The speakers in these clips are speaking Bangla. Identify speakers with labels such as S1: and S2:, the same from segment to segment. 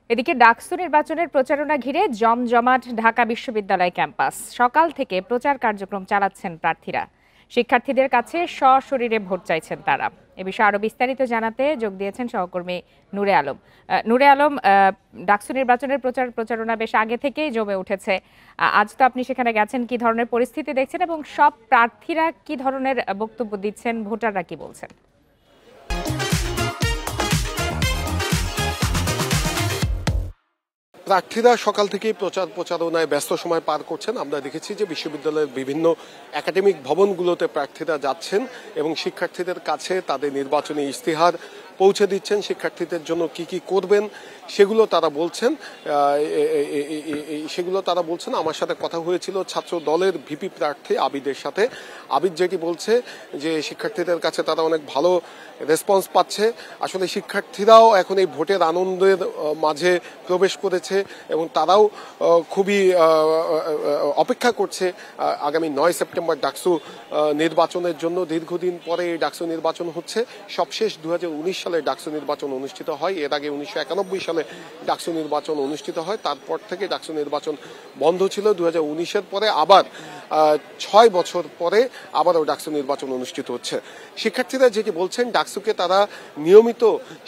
S1: এদিকে ডাকসু নির্বাচনের প্রচারণা ঘিরে জমজমাট ঢাকা বিশ্ববিদ্যালয় ক্যাম্পাস। সকাল থেকে প্রচার কার্যক্রম চালাচ্ছেন প্রার্থীরা। শিক্ষার্থীদের কাছে সশরীরে ভোট চাইছেন তারা। এ বিষয়ে আরো বিস্তারিত জানাতে যোগ দিয়েছেন সহকর্মী নূরে আলম। নূরে আলম, ডাকসু নির্বাচনের প্রচারণা বেশ আগে থেকেই জমে উঠেছে। আজ তো আপনি সেখানে গেছেন, কি ধরনের পরিস্থিতি দেখছেন এবং সব প্রার্থীরা কি ধরনের বক্তব্য দিচ্ছেন, ভোটাররা কি বলছেন?
S2: প্রার্থীরা সকাল থেকেই প্রচারণায় ব্যস্ত সময় পার করছেন। আমরা দেখেছি যে বিশ্ববিদ্যালয়ের বিভিন্ন একাডেমিক ভবনগুলোতে প্রার্থীরা যাচ্ছেন এবং শিক্ষার্থীদের কাছে তাদের নির্বাচনী ইশতেহার পৌঁছে দিচ্ছেন। শিক্ষার্থীদের জন্য কি কি করবেন সেগুলো তারা বলছেন। আমার সাথে কথা হয়েছিল ছাত্র দলের ভিপি প্রার্থী আবিদের সাথে। আবিদ যেটি বলছে যে শিক্ষার্থীদের কাছে তারা অনেক ভালো রেসপন্স পাচ্ছে। আসলে শিক্ষার্থীরাও এখন এই ভোটের আনন্দের মাঝে প্রবেশ করেছে এবং তারাও খুবই অপেক্ষা করছে আগামী 9 সেপ্টেম্বর ডাকসু নির্বাচনের জন্য। দীর্ঘদিন পরে এই ডাকসু নির্বাচন হচ্ছে। সবশেষ 2019 সালে ডাকসু নির্বাচন অনুষ্ঠিত হয়। এর আগে 1991 সালে ডাকসু নির্বাচন অনুষ্ঠিত হয়। তারপর থেকে ডাকসু নির্বাচন বন্ধ ছিল। 2019-এর পরে আবার 6 বছর পরে আবারও ডাকসু নির্বাচন অনুষ্ঠিত হচ্ছে। শিক্ষার্থীরা যেটি বলছেন, ডাকসুকে তারা নিয়মিত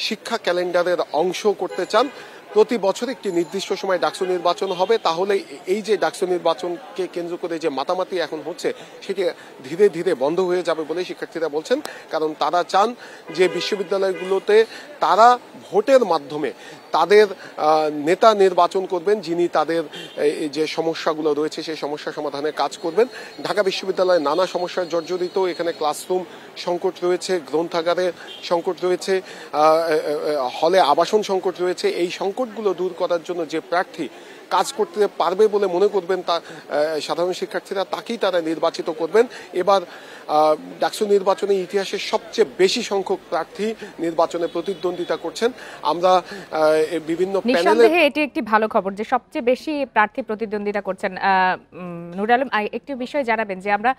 S2: শিক্ষা ক্যালেন্ডারের অংশ করতে চান। প্রতি বছর একটি নির্দিষ্ট সময় ডাকসু নির্বাচন হবে, তাহলে এই যে ডাকসু নির্বাচনকে কেন্দ্র করে যে মাতামাতি এখন হচ্ছে সেটি ধীরে ধীরে বন্ধ হয়ে যাবে বলে শিক্ষার্থীরা বলছেন। কারণ তারা চান যে বিশ্ববিদ্যালয়গুলোতে তারা ভোটের মাধ্যমে তাদের নেতা নির্বাচন করবেন, যিনি তাদের যে সমস্যাগুলো রয়েছে সেই সমস্যা সমাধানে কাজ করবেন। ঢাকা বিশ্ববিদ্যালয়ে নানা সমস্যায় জর্জরিত। এখানে ক্লাসরুম সংকট রয়েছে, গ্রন্থাগারের সংকট রয়েছে, হলে আবাসন সংকট রয়েছে। এই সংকটগুলো দূর করার জন্য যে প্রার্থী কাজ করতে পারবে বলে মনে করবেন তা সাধারণ শিক্ষার্থীরা, তাকেই তারা নির্বাচিত করবেন। এবার ডাকসু নির্বাচনের ইতিহাসে সবচেয়ে বেশি সংখ্যক প্রার্থী নির্বাচনে প্রতিদ্বন্দ্বিতা করছেন। আমরা বিভিন্ন প্যানেলে,
S1: এটি একটি ভালো খবর যে সবচেয়ে বেশি প্রার্থী প্রতিদ্বন্দ্বিতা করছেন। নূর আলম, একটি বিষয় জানাবেন যে আমরা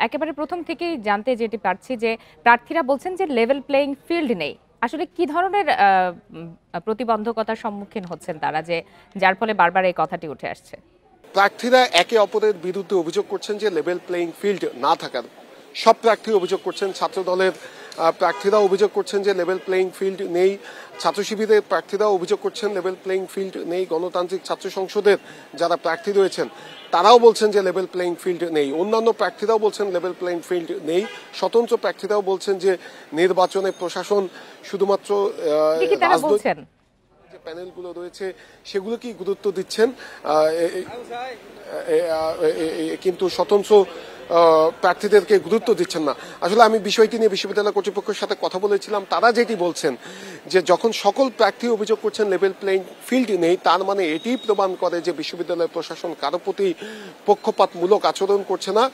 S1: একেবারে প্রথম থেকেই জানতে যেটি পারছি যে প্রার্থীরা বলছেন যে লেভেল প্লেইং ফিল্ড নেই। আসলে কি ধরনের প্রতিবন্ধকতার সম্মুখীন হচ্ছেন তারা, যার ফলে বারবার এই কথাটি উঠে আসছে?
S2: প্রার্থীরা একে অপরের বিরুদ্ধে অভিযোগ করছেন যে লেভেল প্লেইং ফিল্ড না থাকার। সব প্রার্থী অভিযোগ করছেন। ছাত্র দলের প্রার্থীরা অভিযোগ করছেন যে লেভেল প্লেইং ফিল্ড নেই। ছাত্র শিবিরের প্রার্থীরাও অভিযোগ করছেন লেভেল প্লেইং ফিল্ড নেই। গণতান্ত্রিক ছাত্র সংসদের যারা প্রার্থী রয়েছেন তারাও বলছেন যে লেভেল প্লেইং ফিল্ড নেই। অন্যান্য প্রার্থীরাও বলছেন লেভেল প্লেইং ফিল্ড নেই। স্বতন্ত্র প্রার্থীরাও বলছেন যে নির্বাচনে প্রশাসন শুধুমাত্র রাজনৈতিক যে প্যানেলগুলো রয়েছে সেগুলোকেই গুরুত্ব দিচ্ছেন, কিন্তু স্বতন্ত্র প্রার্থীদেরকে গুরুত্ব দিচ্ছেন না। আসলে আমি বিষয়টি নিয়ে বিশ্ববিদ্যালয় কর্তৃপক্ষের সাথে কথা বলেছিলাম। তারা যেটি বলছেন যে যখন সকল প্রার্থী অভিযোগ করছেন লেভেল প্লেইং ফিল্ড নেই, তার মানে এটি প্রমাণ করে যে বিশ্ববিদ্যালয় প্রশাসন কারো প্রতি পক্ষপাতমূলক আচরণ করছে না।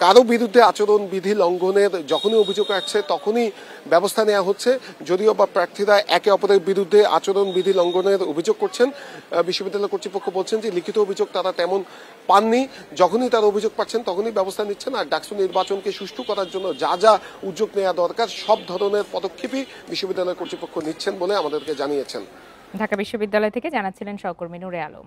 S2: কারো বিরুদ্ধে আচরণ বিধি লঙ্ঘনের যখনই অভিযোগ আসছে তখনই ব্যবস্থা নেওয়া হচ্ছে। যদিও বা প্রার্থীরা একে অপরের বিরুদ্ধে আচরণ বিধি লঙ্ঘনের অভিযোগ করছেন, বিশ্ববিদ্যালয় কর্তৃপক্ষ বলছেন যে লিখিত অভিযোগ তারা তেমন পাননি। যখনই তারা অভিযোগ পাচ্ছেন তখনই ব্যবস্থা নিচ্ছেন। আর ডাকসু নির্বাচনকে সুষ্ঠু করার জন্য যা যা উদ্যোগ নেওয়া দরকার সব ধরনের পদক্ষেপই বিশ্ববিদ্যালয় কর্তৃপক্ষ নিচ্ছেন বলে আমাদেরকে জানিয়েছেন।
S1: ঢাকা বিশ্ববিদ্যালয় থেকে জানাচ্ছিলেন সহকর্মী নূরে আলম।